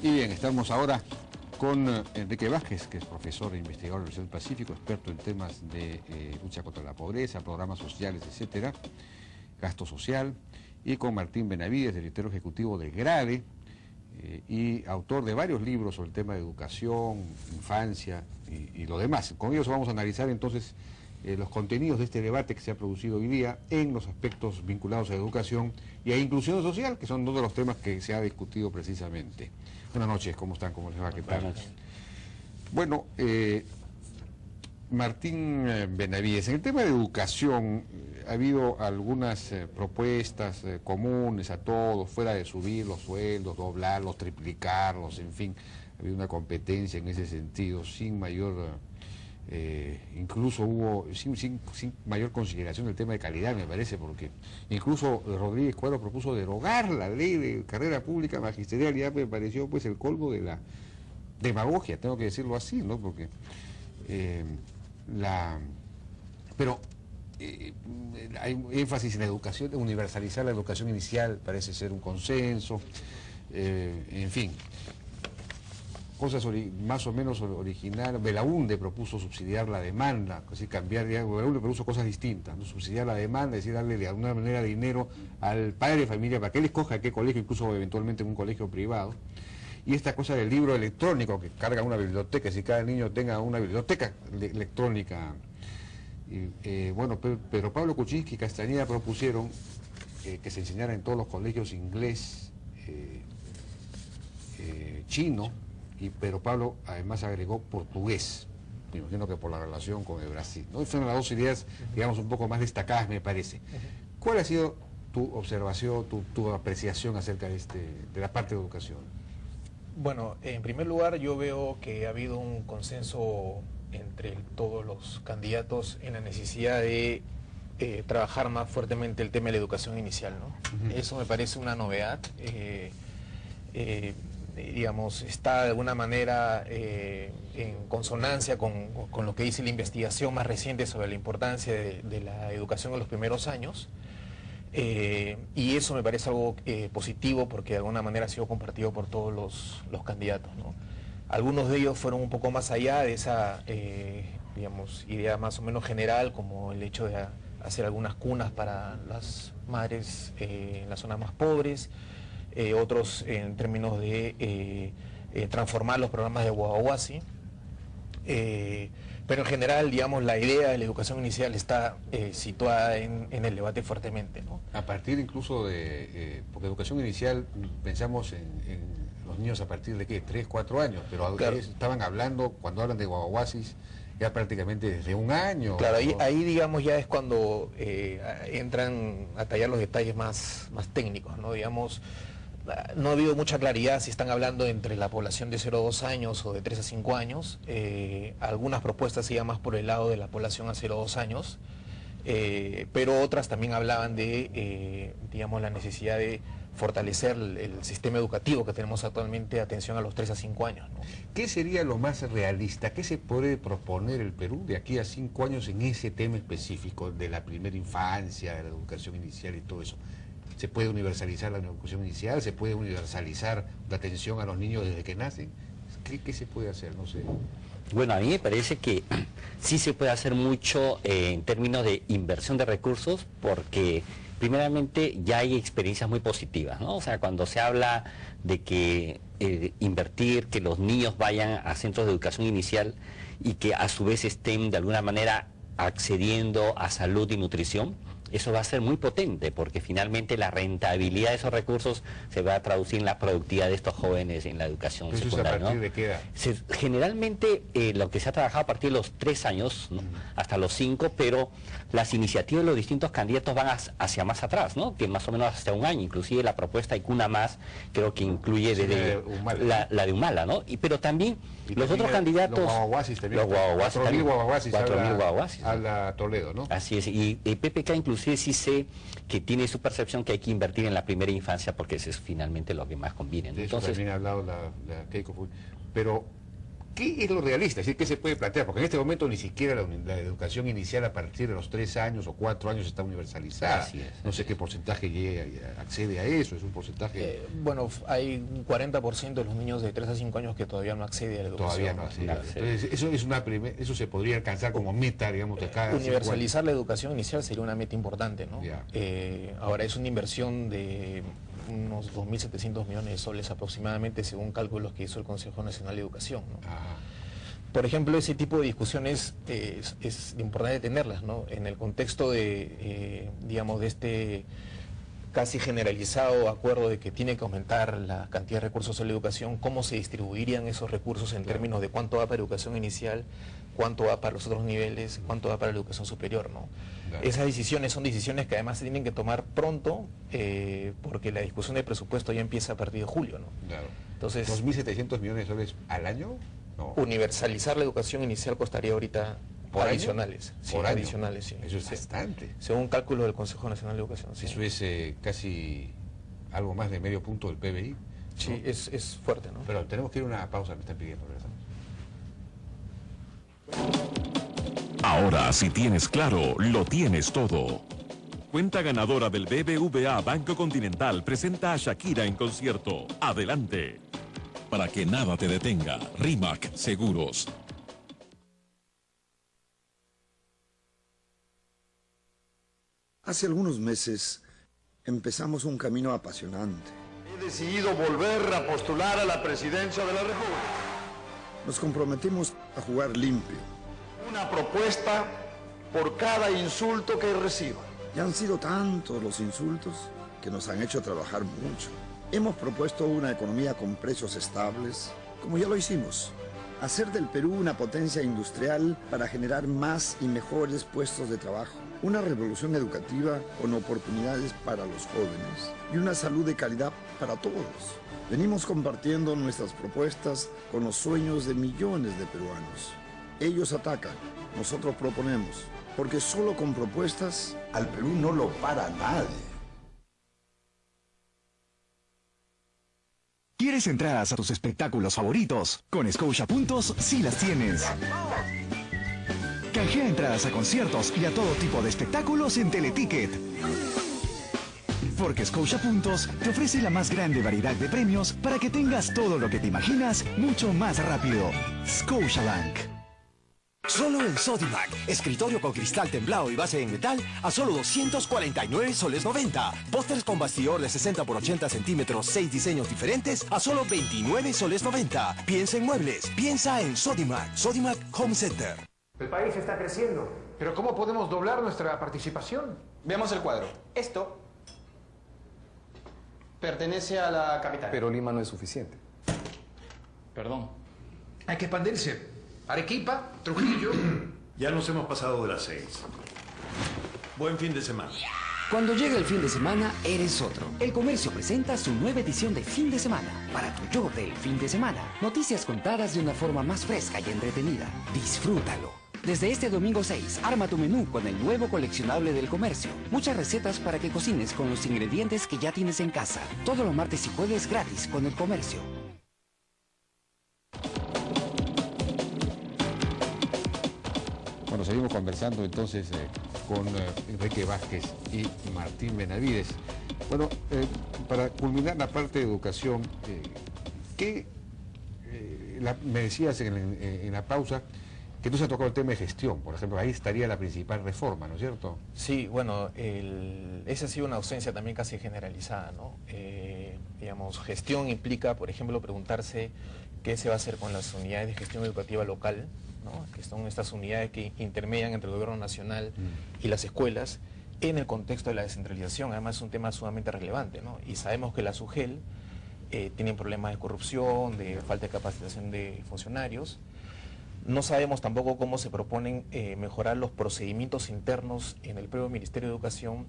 Y bien, estamos ahora con Enrique Vázquez, que es profesor e investigador del Universidad del Pacífico, experto en temas de lucha contra la pobreza, programas sociales, etcétera, gasto social, y con Martín Benavides, director ejecutivo de GRADE, y autor de varios libros sobre el tema de educación, infancia y lo demás. Con ellos vamos a analizar entonces los contenidos de este debate que se ha producido hoy día en los aspectos vinculados a educación y a inclusión social, que son dos de los temas que se ha discutido precisamente. Buenas noches, ¿cómo están? ¿Cómo les va? ¿Qué tal? Bueno, Martín Benavides, en el tema de educación ha habido algunas propuestas comunes a todos, fuera de subir los sueldos, doblarlos, triplicarlos, en fin, ha habido una competencia en ese sentido, sin mayor, incluso hubo, sin mayor consideración del tema de calidad, me parece, porque incluso Rodríguez Cuadro propuso derogar la ley de carrera pública magisterial, y ya me pareció pues el colmo de la demagogia, tengo que decirlo así, ¿no? Porque pero hay énfasis en la educación, universalizar la educación inicial parece ser un consenso, en fin, cosas más o menos originales. Belaúnde propuso subsidiar la demanda, así cambiar, Belaúnde propuso cosas distintas, ¿no? Subsidiar la demanda, es decir, darle de alguna manera dinero al padre de familia para que él escoja qué colegio, incluso eventualmente en un colegio privado. Y esta cosa del libro electrónico que carga una biblioteca, si cada niño tenga una biblioteca electrónica. Bueno, pero Pablo Kuczynski y Castañeda propusieron que se enseñara en todos los colegios inglés, chino, pero Pablo además agregó portugués. Me imagino que por la relación con el Brasil, ¿no? Fueron las dos ideas, digamos, un poco más destacadas, me parece. ¿Cuál ha sido tu observación, tu apreciación acerca de la parte de educación? Bueno, en primer lugar yo veo que ha habido un consenso entre todos los candidatos en la necesidad de trabajar más fuertemente el tema de la educación inicial, ¿no? Eso me parece una novedad. Digamos, está de alguna manera en consonancia con lo que dice la investigación más reciente sobre la importancia de la educación en los primeros años. Y eso me parece algo positivo, porque de alguna manera ha sido compartido por todos los candidatos, ¿no? Algunos de ellos fueron un poco más allá de esa digamos, idea más o menos general, como el hecho de hacer algunas cunas para las madres en las zonas más pobres, otros en términos de transformar los programas de Guaguasi. Pero en general, digamos, la idea de la educación inicial está situada en el debate fuertemente, ¿no? A partir incluso de, porque educación inicial pensamos en los niños a partir de ¿qué? 3, 4 años, pero claro, estaban hablando, cuando hablan de guaguasis, ya prácticamente desde 1 año. Claro, ahí digamos ya es cuando entran a tallar los detalles más técnicos, ¿no? Digamos, no ha habido mucha claridad si están hablando entre la población de 0 a 2 años o de 3 a 5 años. Algunas propuestas iban más por el lado de la población a 0 a 2 años, pero otras también hablaban de, digamos, la necesidad de fortalecer el sistema educativo que tenemos actualmente de atención a los 3 a 5 años, ¿no? ¿Qué sería lo más realista? ¿Qué se puede proponer el Perú de aquí a 5 años en ese tema específico de la primera infancia, de la educación inicial y todo eso? ¿Se puede universalizar la educación inicial? ¿Se puede universalizar la atención a los niños desde que nacen? ¿Qué se puede hacer? No sé. Bueno, a mí me parece que sí se puede hacer mucho en términos de inversión de recursos, porque primeramente ya hay experiencias muy positivas, ¿no? O sea, cuando se habla de que invertir, que los niños vayan a centros de educación inicial y que a su vez estén de alguna manera accediendo a salud y nutrición, eso va a ser muy potente, porque finalmente la rentabilidad de esos recursos se va a traducir en la productividad de estos jóvenes en la educación secundaria, ¿Eso es a partir de qué edad? Generalmente lo que se ha trabajado a partir de los 3 años, ¿no? Hasta los 5, pero las iniciativas de los distintos candidatos van hacia más atrás, ¿no? Que más o menos hasta 1 año, inclusive la propuesta de Cuna Más creo que incluye desde la de Humala, ¿no? Pero también los otros candidatos... Los guaguasis también. Los guaguasis 4.000 guaguasis. 4.000 guaguasis. Habla Toledo, ¿no? Así es, y PPK inclusive sí sé que tiene su percepción que hay que invertir en la primera infancia, porque eso es finalmente lo que más conviene, ¿no? De eso entonces también ha hablado la Keiko Fujimori. Pero ¿qué es lo realista? Es decir, ¿qué se puede plantear? Porque en este momento ni siquiera la educación inicial a partir de los 3 años o 4 años está universalizada. No sé qué porcentaje accede a eso, es un porcentaje... Bueno, hay un 40% de los niños de 3 a 5 años que todavía no accede a la educación. Todavía no accede. Entonces, eso se podría alcanzar como meta, digamos, de cada... Universalizar la educación inicial sería una meta importante, ¿no? Ahora, es una inversión de unos 2.700 millones de soles aproximadamente, según cálculos que hizo el Consejo Nacional de Educación, ¿no? Por ejemplo, ese tipo de discusiones es importante tenerlas, ¿no? En el contexto de, digamos, de este casi generalizado acuerdo de que tiene que aumentar la cantidad de recursos en la educación, ¿cómo se distribuirían esos recursos en términos de cuánto va para educación inicial, cuánto va para los otros niveles, cuánto va para la educación superior, ¿no? Esas decisiones son decisiones que además se tienen que tomar pronto, porque la discusión del presupuesto ya empieza a partir de julio, ¿no? Entonces, ¿2.700 millones de soles al año? No. Universalizar la educación inicial costaría ahorita adicionales. Sí, ¿Por año? Adicionales, sí. Eso es bastante. Según cálculo del Consejo Nacional de Educación. Sí. Eso es casi algo más de medio punto del PBI. Sí, ¿no? Es fuerte, ¿no? Pero tenemos que ir a una pausa, me están pidiendo, regresamos. Ahora, si tienes claro, lo tienes todo. Cuenta ganadora del BBVA Banco Continental presenta a Shakira en concierto. Adelante. Para que nada te detenga, Rimac Seguros. Hace algunos meses empezamos un camino apasionante. He decidido volver a postular a la presidencia de la República. Nos comprometimos a jugar limpio. Una propuesta por cada insulto que reciba. Ya han sido tantos los insultos que nos han hecho trabajar mucho. Hemos propuesto una economía con precios estables, como ya lo hicimos. Hacer del Perú una potencia industrial para generar más y mejores puestos de trabajo. Una revolución educativa con oportunidades para los jóvenes y una salud de calidad para todos. Venimos compartiendo nuestras propuestas con los sueños de millones de peruanos. Ellos atacan, nosotros proponemos, porque solo con propuestas al Perú no lo para nadie. ¿Quieres entradas a tus espectáculos favoritos? Con Scotia Puntos sí las tienes. Canjea entradas a conciertos y a todo tipo de espectáculos en Teleticket. Porque Scotia Puntos te ofrece la más grande variedad de premios para que tengas todo lo que te imaginas mucho más rápido. Scotiabank. Solo en Sodimac, escritorio con cristal templado y base en metal a solo 249 soles 90. Pósters con bastidor de 60 por 80 centímetros, 6 diseños diferentes a solo 29 soles 90. Piensa en muebles, piensa en Sodimac. Sodimac Home Center. El país está creciendo, pero ¿cómo podemos doblar nuestra participación? Veamos el cuadro. Esto pertenece a la capital. Pero Lima no es suficiente. Perdón. Hay que expandirse. Arequipa, Trujillo. Ya nos hemos pasado de las 6. Buen fin de semana. Cuando llega el fin de semana, eres otro. El Comercio presenta su nueva edición de fin de semana. Para tu yo del fin de semana. Noticias contadas de una forma más fresca y entretenida. Disfrútalo. Desde este domingo 6, arma tu menú con el nuevo coleccionable del Comercio. Muchas recetas para que cocines con los ingredientes que ya tienes en casa. Todos los martes y jueves gratis con el Comercio. Bueno, seguimos conversando entonces con Enrique Vázquez y Martín Benavides. Bueno, para culminar la parte de educación, me decías en la pausa que no se ha tocado el tema de gestión, por ejemplo, ahí estaría la principal reforma, ¿no es cierto? Sí, bueno, esa ha sido una ausencia también casi generalizada, ¿no? Digamos, gestión implica, por ejemplo, preguntarse qué se va a hacer con las unidades de gestión educativa local, ¿no? Que son estas unidades que intermedian entre el gobierno nacional y las escuelas en el contexto de la descentralización. Además es un tema sumamente relevante, ¿no? Y sabemos que la SUGEL tiene problemas de corrupción, de falta de capacitación de funcionarios. No sabemos tampoco cómo se proponen mejorar los procedimientos internos en el propio Ministerio de Educación,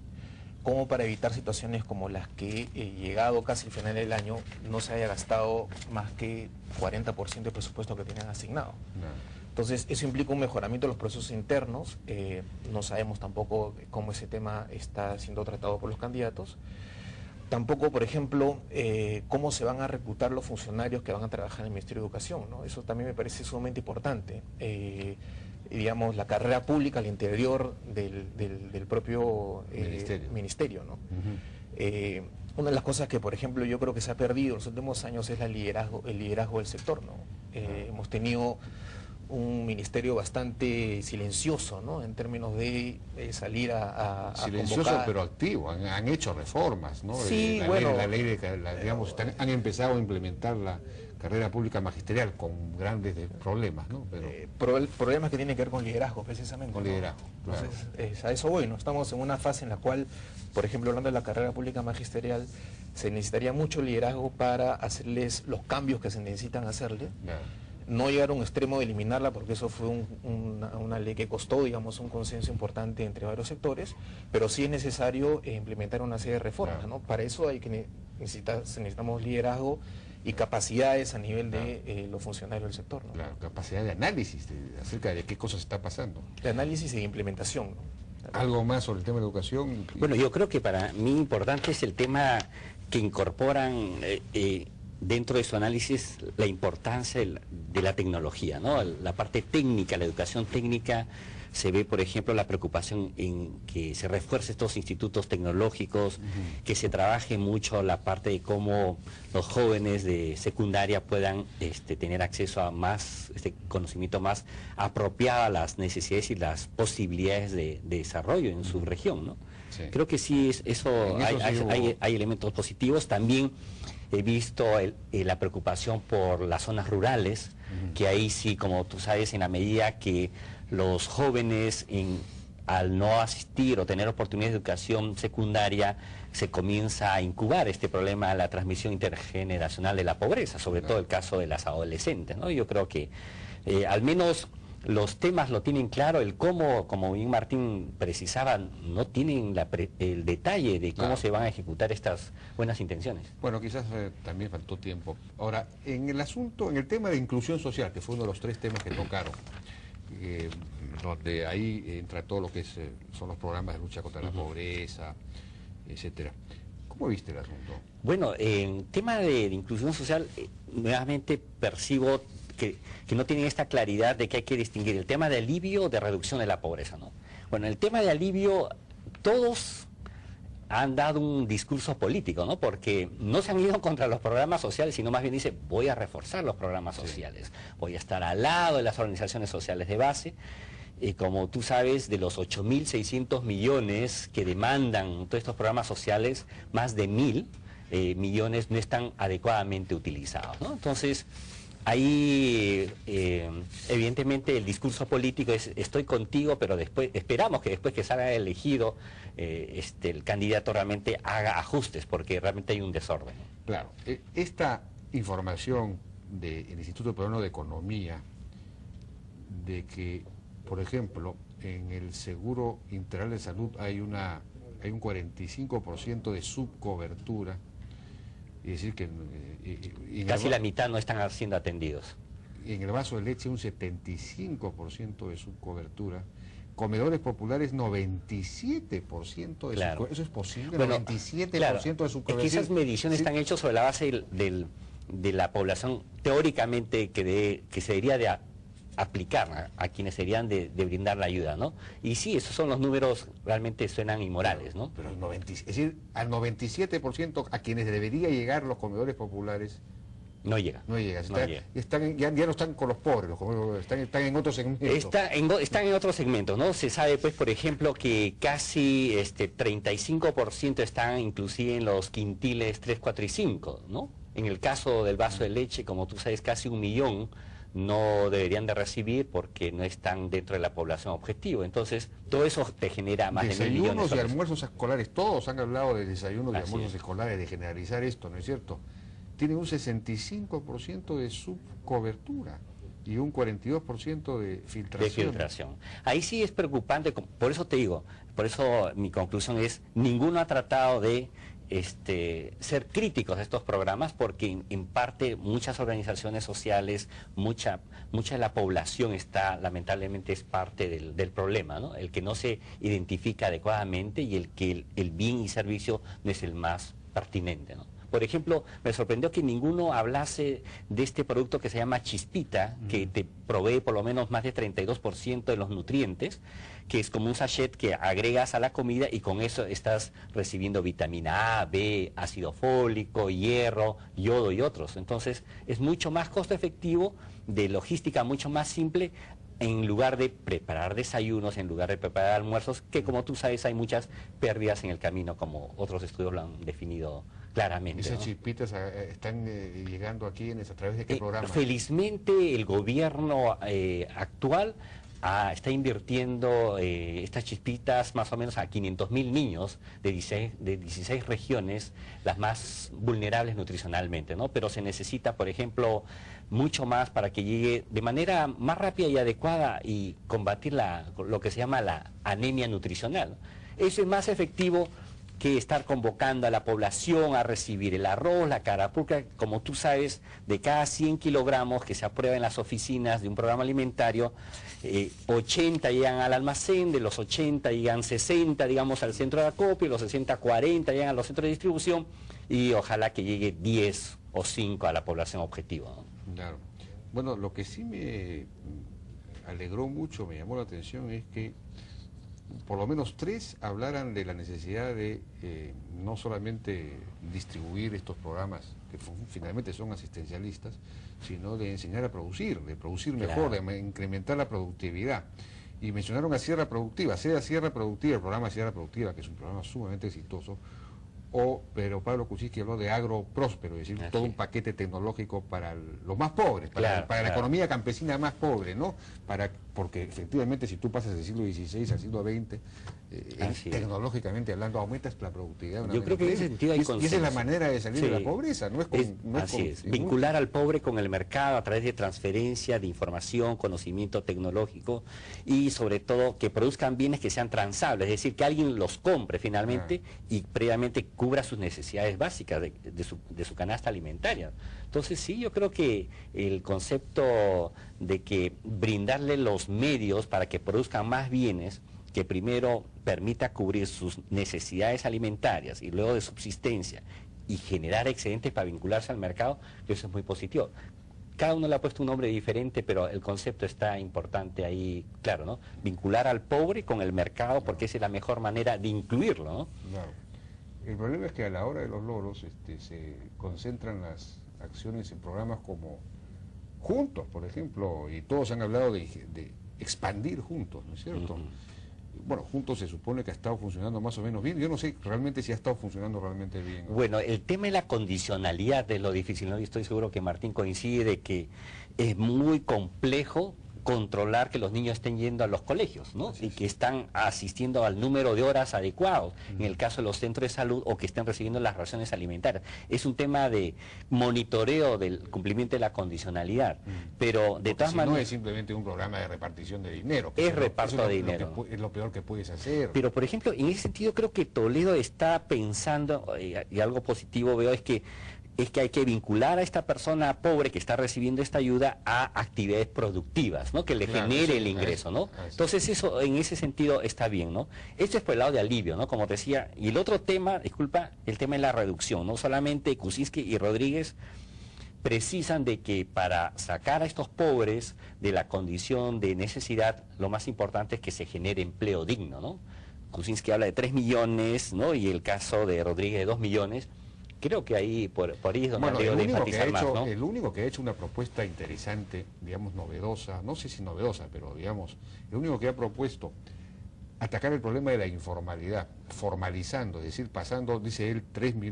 como para evitar situaciones como las que, llegado casi al final del año, no se haya gastado más que 40% del presupuesto que tenían asignado. Entonces, eso implica un mejoramiento de los procesos internos. No sabemos tampoco cómo ese tema está siendo tratado por los candidatos. tampoco, por ejemplo, cómo se van a reclutar los funcionarios que van a trabajar en el Ministerio de Educación, ¿no? Eso también me parece sumamente importante. Digamos, la carrera pública al interior del propio ministerio, ¿no? Una de las cosas que, por ejemplo, yo creo que se ha perdido en los últimos años es el liderazgo del sector, ¿no? Hemos tenido un ministerio bastante silencioso, ¿no? En términos de salir a silencioso convocar. pero activo, han hecho reformas, ¿no? Sí, digamos, han empezado a implementar la carrera pública magisterial con grandes problemas, ¿no? Pero problemas que tienen que ver con liderazgo, precisamente. Con liderazgo, ¿no? claro. Entonces, a eso voy, ¿no? Estamos en una fase en la cual, por ejemplo, hablando de la carrera pública magisterial, se necesitaría mucho liderazgo para hacerles los cambios que se necesitan hacerle. Claro. No llegar a un extremo de eliminarla, porque eso fue una ley que costó, digamos, un consenso importante entre varios sectores, pero sí es necesario implementar una serie de reformas, claro. ¿no? Para eso necesitamos liderazgo y capacidades a nivel de los funcionarios del sector, ¿no? Claro, capacidad de análisis acerca de qué cosas está pasando. De análisis y de implementación, ¿no? ¿Algo más sobre el tema de educación? Bueno, yo creo que para mí importante es el tema que incorporan dentro de su análisis la importancia de la tecnología, ¿no? La parte técnica, la educación técnica. Se ve, por ejemplo, la preocupación en que se refuerce estos institutos tecnológicos, que se trabaje mucho la parte de cómo los jóvenes de secundaria puedan tener acceso a más conocimiento más apropiado a las necesidades y las posibilidades de desarrollo en su región, ¿no? Sí. Creo que sí, hay elementos positivos. También he visto la preocupación por las zonas rurales, que ahí sí, como tú sabes, en la medida que los jóvenes al no asistir o tener oportunidades de educación secundaria, se comienza a incubar este problema de la transmisión intergeneracional de la pobreza, sobre todo el caso de las adolescentes, ¿no? Yo creo que al menos los temas lo tienen claro, el cómo, como bien Martín precisaba, no tienen el detalle de cómo se van a ejecutar estas buenas intenciones. Bueno, quizás también faltó tiempo. Ahora, en el tema de inclusión social, que fue uno de los 3 temas que tocaron, donde ahí entra todo lo que son los programas de lucha contra la pobreza, etcétera. ¿Cómo viste el asunto? Bueno, en tema de inclusión social, nuevamente percibo que no tienen esta claridad de que hay que distinguir el tema de alivio de reducción de la pobreza, ¿no? Bueno, el tema de alivio, todos han dado un discurso político, ¿no? Porque no se han ido contra los programas sociales, sino más bien dice, voy a reforzar los programas sociales, voy a estar al lado de las organizaciones sociales de base. Como tú sabes, de los 8.600 millones que demandan todos estos programas sociales, más de 1.000 millones no están adecuadamente utilizados, ¿no? Entonces, ahí evidentemente el discurso político es estoy contigo, pero después esperamos que después que salga elegido el candidato realmente haga ajustes, porque realmente hay un desorden. Claro, esta información del Instituto Peruano de Economía, de que, por ejemplo, en el Seguro Integral de Salud hay un 45% de subcobertura, es decir que casi la mitad no están siendo atendidos. En el vaso de leche un 75% de subcobertura, comedores populares 97% de subcobertura. ¿Eso es posible? Bueno, 97% claro, de subcobertura. Es que esas mediciones están hechas sobre la base de la población teóricamente que se debería de aplicar a quienes serían de brindar la ayuda, ¿no? Y sí, esos son los números, realmente suenan inmorales, ¿no? Pero es decir, al 97% a quienes debería llegar los comedores populares no llega. No llega. Ya no están con los pobres, están en otros segmentos. Están en otros segmentos, ¿no? Se sabe, pues, por ejemplo, que casi 35% están inclusive en los quintiles 3, 4 y 5, ¿no? En el caso del vaso de leche, como tú sabes, casi 1 millón no deberían de recibir porque no están dentro de la población objetivo. Entonces, todo eso te genera más de 1.000 millones. Desayunos y almuerzos escolares, todos han hablado de desayunos y almuerzos escolares, de generalizar esto, ¿no es cierto? Tienen un 65% de subcobertura y un 42% de filtración. Ahí sí es preocupante, por eso te digo, por eso mi conclusión es, ninguno ha tratado de ser críticos de estos programas, porque en parte muchas organizaciones sociales, mucha de la población lamentablemente es parte del problema, ¿no? El que no se identifica adecuadamente y el que el bien y servicio no es el más pertinente, ¿no? Por ejemplo, me sorprendió que ninguno hablase de este producto que se llama Chispita, que te provee por lo menos más de 32% de los nutrientes, que es como un sachet que agregas a la comida y con eso estás recibiendo vitamina A, B, ácido fólico, hierro, yodo y otros. Entonces, es mucho más costo efectivo, de logística mucho más simple, en lugar de preparar desayunos, en lugar de preparar almuerzos, que como tú sabes hay muchas pérdidas en el camino, como otros estudios lo han definido claramente. ¿Esas ¿no? chispitas están llegando aquí a través de qué programa? Felizmente el gobierno actual está invirtiendo estas chispitas más o menos a 500.000 niños de 16 regiones, las más vulnerables nutricionalmente, ¿no? Pero se necesita, por ejemplo, mucho más para que llegue de manera más rápida y adecuada y combatir lo que se llama la anemia nutricional. Eso es más efectivo que estar convocando a la población a recibir el arroz, la carapuca. Como tú sabes, de cada 100 kilogramos que se aprueba en las oficinas de un programa alimentario, 80 llegan al almacén, de los 80 llegan 60, digamos, al centro de acopio, los 60, 40 llegan a los centros de distribución, y ojalá que llegue 10 o 5 a la población objetivo, ¿no? Claro. Bueno, lo que sí me alegró mucho, me llamó la atención, es que por lo menos 3 hablaran de la necesidad de no solamente distribuir estos programas, que finalmente son asistencialistas, sino de enseñar a producir, de producir mejor, de incrementar la productividad. Y mencionaron a Sierra Productiva, sea Sierra Productiva, el programa Sierra Productiva, que es un programa sumamente exitoso, pero Pablo Kuczynski habló de agro próspero, es decir, todo un paquete tecnológico para los más pobres, para la economía campesina más pobre, ¿no? Porque efectivamente si tú pasas del siglo XVI al siglo XX, tecnológicamente hablando, aumentas la productividad. Yo creo que en ese sentido hay consenso. Y esa es la manera de salir de la pobreza, no es vincular al pobre con el mercado a través de transferencia de información, conocimiento tecnológico, y sobre todo que produzcan bienes que sean transables, es decir, que alguien los compre finalmente y previamente cubra sus necesidades básicas de su canasta alimentaria. Entonces sí, yo creo que el concepto de que brindarle los medios para que produzcan más bienes, que primero permita cubrir sus necesidades alimentarias y luego de subsistencia y generar excedentes para vincularse al mercado, eso es muy positivo. Cada uno le ha puesto un nombre diferente, pero el concepto está importante ahí, claro, ¿no? Vincular al pobre con el mercado, porque esa es la mejor manera de incluirlo, ¿no? Claro. El problema es que a la hora de los logros se concentran las acciones en programas como Juntos, por ejemplo, y todos han hablado de expandir Juntos, ¿no es cierto? Bueno, Juntos se supone que ha estado funcionando más o menos bien. Yo no sé realmente si ha estado funcionando realmente bien, ¿no? Bueno, el tema de la condicionalidad es lo difícil, ¿no? Y estoy seguro que Martín coincide de que es muy complejo controlar que los niños estén yendo a los colegios, ¿no? Y que están asistiendo al número de horas adecuados, en el caso de los centros de salud, o que estén recibiendo las raciones alimentarias. Es un tema de monitoreo del cumplimiento de la condicionalidad, pero de todas maneras... no es simplemente un programa de repartición de dinero. Es reparto de dinero. Es lo peor que puedes hacer. Pero, por ejemplo, en ese sentido creo que Toledo está pensando, y algo positivo veo, es que hay que vincular a esta persona pobre que está recibiendo esta ayuda a actividades productivas, ¿no? Que le genere el ingreso, ¿no? Entonces eso en ese sentido está bien, ¿no? Esto es por el lado de alivio, ¿no? Como te decía. Y el otro tema, disculpa, el tema de la reducción, ¿no? Solamente Kuczynski y Rodríguez precisan de que para sacar a estos pobres de la condición de necesidad, lo más importante es que se genere empleo digno, ¿no? Kuczynski habla de 3 millones, ¿no? Y el caso de Rodríguez de 2 millones. Creo que ahí, por ahí es donde habría de enfatizar más, ¿no? El único que ha hecho una propuesta interesante, digamos novedosa, no sé si novedosa, pero digamos, el único que ha propuesto atacar el problema de la informalidad, formalizando, es decir, pasando, dice él,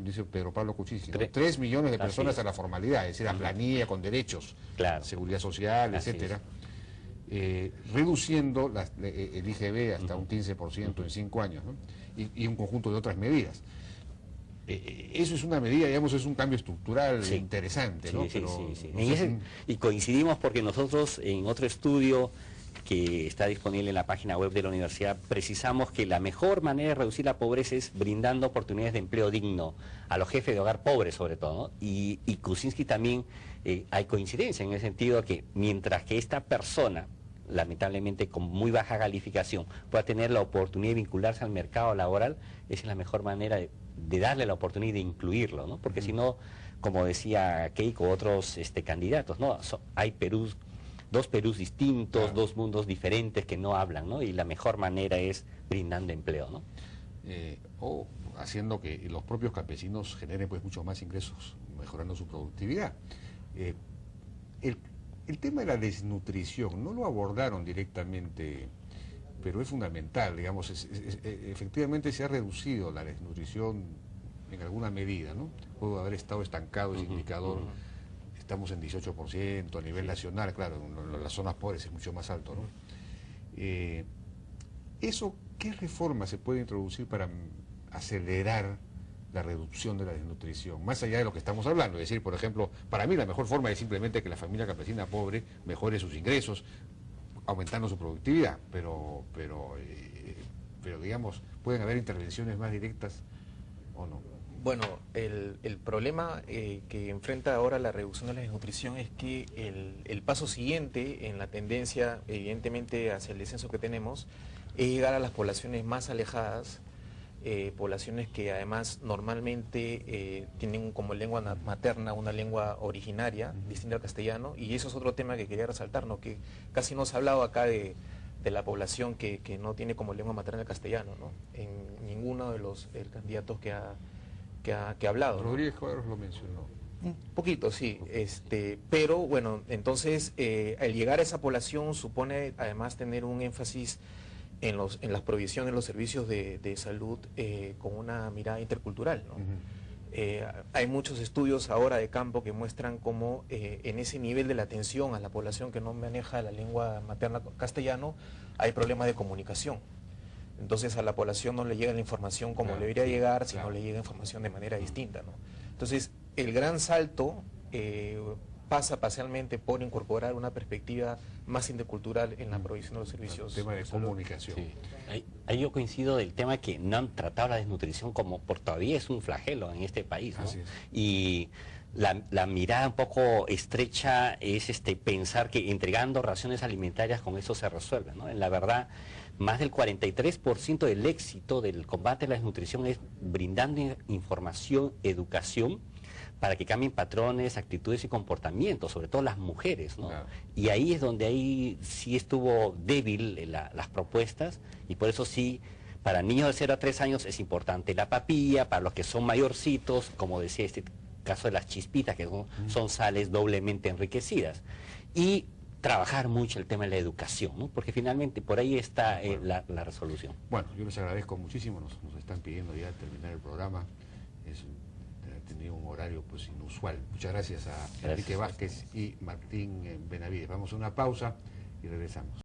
dice Pedro Pablo Kuczynski, ¿no? 3 millones de personas a la formalidad, es decir, a planilla, con derechos, seguridad social, etcétera, reduciendo el IGB hasta un 15% en 5 años, ¿no? Y un conjunto de otras medidas. Eso es una medida, digamos, es un cambio estructural interesante, ¿no? Y coincidimos porque nosotros en otro estudio que está disponible en la página web de la universidad, precisamos que la mejor manera de reducir la pobreza es brindando oportunidades de empleo digno a los jefes de hogar pobres, sobre todo, ¿no? Y Kuczynski también, hay coincidencia en el sentido que mientras que esta persona, lamentablemente con muy baja calificación, pueda tener la oportunidad de vincularse al mercado laboral, esa es la mejor manera de de darle la oportunidad de incluirlo, ¿no? Porque si no, como decía Keiko, otros candidatos, ¿no? Hay dos Perús distintos, dos mundos diferentes que no hablan, ¿no? Y la mejor manera es brindando empleo, ¿no? O haciendo que los propios campesinos generen pues muchos más ingresos, mejorando su productividad. El tema de la desnutrición no lo abordaron directamente, pero es fundamental, digamos, efectivamente se ha reducido la desnutrición en alguna medida, ¿no? Puede haber estado estancado ese indicador, estamos en 18% a nivel nacional, claro, en las zonas pobres es mucho más alto, ¿no? ¿Qué reformas se puede introducir para acelerar la reducción de la desnutrición? Más allá de lo que estamos hablando, es decir, por ejemplo, para mí la mejor forma es simplemente que la familia campesina pobre mejore sus ingresos, aumentando su productividad, pero digamos, ¿pueden haber intervenciones más directas o no? Bueno, el problema que enfrenta ahora la reducción de la desnutrición es que el paso siguiente en la tendencia, evidentemente, hacia el descenso que tenemos, es llegar a las poblaciones más alejadas, poblaciones que además normalmente tienen como lengua materna una lengua originaria, distinta al castellano, y eso es otro tema que quería resaltar, ¿no? Que casi no se ha hablado acá de la población que no tiene como lengua materna el castellano, ¿no? En ninguno de los candidatos que ha hablado, ¿no? Rodríguez Cuadros lo mencionó. Un poquito, sí, pero bueno, entonces al llegar a esa población supone además tener un énfasis en las provisiones de los servicios de salud con una mirada intercultural, ¿no? Hay muchos estudios ahora de campo que muestran cómo en ese nivel de la atención a la población que no maneja la lengua materna castellano hay problemas de comunicación. Entonces a la población no le llega la información como le debería llegar, sino le llega información de manera distinta, ¿no? Entonces el gran salto pasa parcialmente por incorporar una perspectiva más intercultural en la provisión de los servicios. El tema de comunicación. Sí. Ahí yo coincido del tema que no han tratado la desnutrición como por todavía es un flagelo en este país, ¿no? Así es. Y la mirada un poco estrecha es pensar que entregando raciones alimentarias con eso se resuelve, ¿no? En la verdad, más del 43% del éxito del combate a la desnutrición es brindando información, educación, para que cambien patrones, actitudes y comportamientos, sobre todo las mujeres, ¿no? Claro. Y ahí es donde ahí sí estuvo débil las propuestas, y por eso sí, para niños de 0 a 3 años es importante la papilla, para los que son mayorcitos, como decía este caso de las chispitas, que son sales doblemente enriquecidas. Y trabajar mucho el tema de la educación, ¿no? Porque finalmente por ahí está la resolución. Bueno, yo les agradezco muchísimo, nos están pidiendo ya terminar el programa. Tenido un horario pues inusual. Muchas gracias a Enrique Vázquez y Martín Benavides. Vamos a una pausa y regresamos.